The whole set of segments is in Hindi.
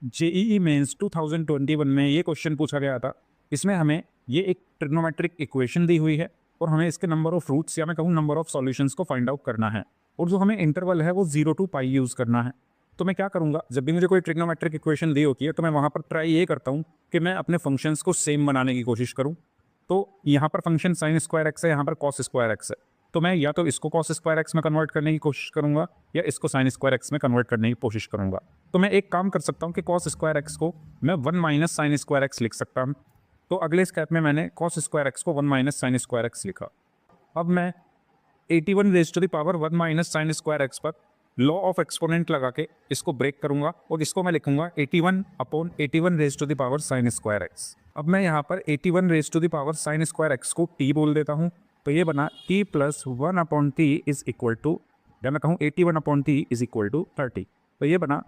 जेईई मेंस 2021 में ये क्वेश्चन पूछा गया था। इसमें हमें ये एक ट्रिग्नोमेट्रिक इक्वेशन दी हुई है और हमें इसके नंबर ऑफ रूट्स या मैं कहूँ नंबर ऑफ सॉल्यूशंस को फाइंड आउट करना है और जो हमें इंटरवल है वो 0 to पाई यूज़ करना है। तो मैं क्या करूँगा, जब भी मुझे कोई ट्रिग्नोमेट्रिक इक्वेशन दी होती है तो मैं वहाँ पर ट्राई ये करता हूँ कि मैं अपने फंक्शंस को सेम बनाने की कोशिश करूँ। तो यहाँ पर फंक्शन साइन स्क्वायर एक्स है, यहाँ पर कॉस स्क्वायर एक्स है, तो मैं या तो इसको कॉस स्क्वायर एक्स में कन्वर्ट करने की कोशिश करूँगा या इसको साइन स्क्वायर एक्स में कन्वर्ट करने की कोशिश करूँगा। तो मैं एक काम कर सकता हूँ कि कॉस स्क्वायर एक्स को मैं 1 माइनस साइन स्क्वायर एक्स लिख सकता हूँ। तो अगले स्टेप में मैंने कॉस स्क्वायर एक्स को 1 माइनस साइन स्क्वायर एक्स लिखा। अब मैं 81 raise to the power 1 minus sine square X पर लॉ ऑफ एक्सपोनेंट लगा के इसको ब्रेक करूंगा और इसको मैं लिखूंगा 81 upon 81 raise to the power sine square X. अब मैं यहाँ पर 81 raise to the power sine square X को टी बोल देता हूँ, तो ये बना t plus 1 upon T is equal to, या मैं कहूँ 81 upon T is equal to 30, तो ये बना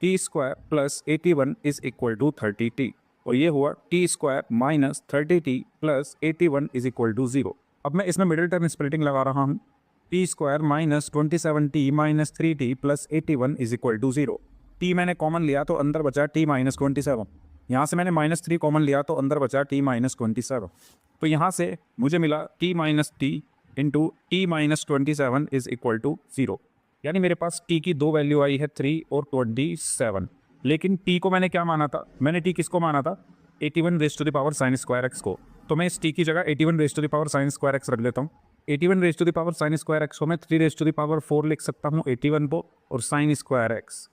T square plus 81 is equal to 30t, और ये हुआ T square minus 30t plus 81 is equal to 0। अब मैं इसमें मिडिल टर्म स्प्लिटिंग लगा रहा हूँ, T square minus 27t minus 3t plus 81 is equal to 0। T मैंने कॉमन लिया तो अंदर बचा t माइनस 27, यहाँ से मैंने माइनस 3 कॉमन लिया तो अंदर बचा t माइनस 27, तो यहाँ से मुझे मिला t minus T into T minus 27 is equal to 0। यानी मेरे पास t की दो वैल्यू आई है 3 और 27, लेकिन t को मैंने क्या माना था, मैंने t किसको माना था 81 raise to the power sine square X को, तो मैं इस t की जगह 81 raise to the power sine square X रख लेता हूँ। 81 raise to the power sine square X को मैं 3 रेज टू द पावर 4 लिख सकता हूँ 81 को, और sine square x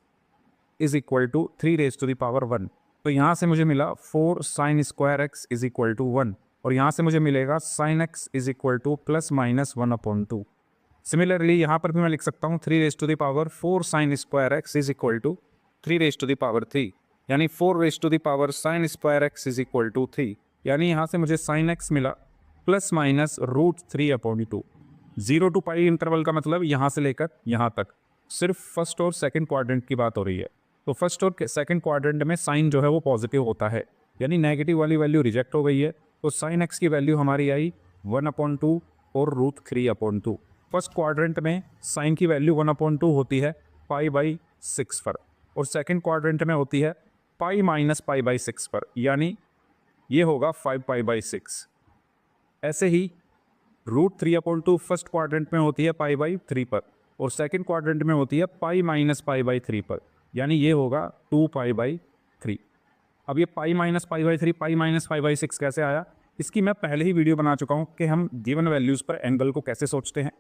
is equal to 3 raise to the power 1, तो यहाँ से मुझे मिला 4 sine square x is equal to 1, और यहाँ से मुझे मिलेगा sine x is equal to plus minus 1 upon 2। Similarly यहाँ पर भी मैं लिख सकता हूँ 3 raise to the power 4 sine square x is equal to 3 raise to the power 3, यानी 4 raise to the power sine square x is equal to 3, यानी यहाँ से मुझे साइन एक्स मिला plus minus root 3 upon 2। 0 to pi interval का मतलब यहाँ से लेकर यहाँ तक सिर्फ फर्स्ट और सेकंड क्वाड्रेंट की बात हो रही है। तो फर्स्ट और सेकंड क्वाड्रेंट में साइन जो है वो पॉजिटिव होता है, यानी नेगेटिव वाली वैल्यू रिजेक्ट हो गई है, तो साइन एक्स की वैल्यू हमारी आई 1/2 और रूट 3/2। फर्स्ट क्वाड्रेंट में साइन की वैल्यू 1/2 होती है π/6 पर, और सेकंड क्वाड्रेंट में होती है पाई माइनस π/6 पर, यानी ये होगा 5π/6। ऐसे ही रूट 3/2 फर्स्ट क्वाड्रेंट में होती है π/3 पर, और सेकंड क्वाड्रेंट में होती है पाई माइनस π/3 पर, यानी ये होगा 2π/3। अब ये पाई माइनस π/3 पाई माइनस π/6 कैसे आया, इसकी मैं पहले ही वीडियो बना चुका हूँ कि हम गिवन वैल्यूज़ पर एंगल को कैसे सोचते हैं।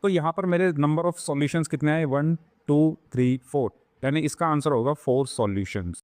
तो यहाँ पर मेरे नंबर ऑफ सॉल्यूशंस कितने आए 1 2 3 4, यानी इसका आंसर होगा 4 सॉल्यूशंस।